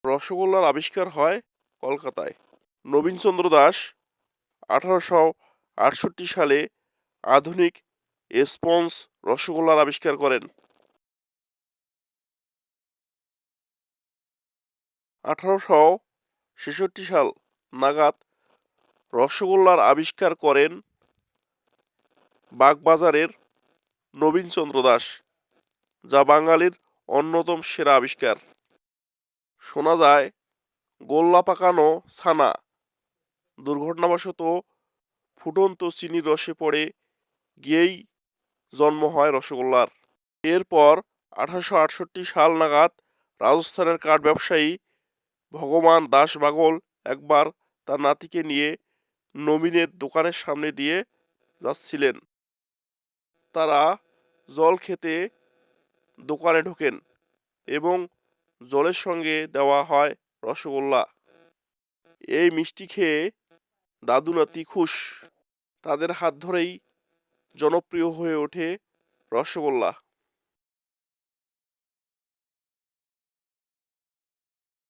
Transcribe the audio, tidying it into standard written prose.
রসগোল্লার আবিষ্কার হয় কলকাতায়। নবীনচন্দ্র দাস 1868 সালে আধুনিক স্পঞ্জ রসগোল্লার আবিষ্কার করেন। 1866 সাল নাগাদ রসগোল্লার আবিষ্কার করেন বাগবাজারের নবীনচন্দ্র দাস, যা বাঙালির অন্যতম সেরা আবিষ্কার। শোনা যায় গোল্লা পাকানো ছানা দুর্ঘটনাবশত ফুটন্ত চিনির রসে পড়ে গিয়েই জন্ম হয় রসগোল্লার। এরপর 1868 সাল নাগাদ রাজস্থানের কাঠ ব্যবসায়ী ভগবান দাস বাগল একবার তার নাতিকে নিয়ে নবীনের দোকানের সামনে দিয়ে যাচ্ছিলেন। তারা জল খেতে দোকানে ঢোকেন এবং জলের সঙ্গে দেওয়া হয় রসগোল্লা। এই মিষ্টি খেয়ে দাদু নাতি খুশ। তাদের হাত ধরেই জনপ্রিয় হয়ে ওঠে রসগোল্লা।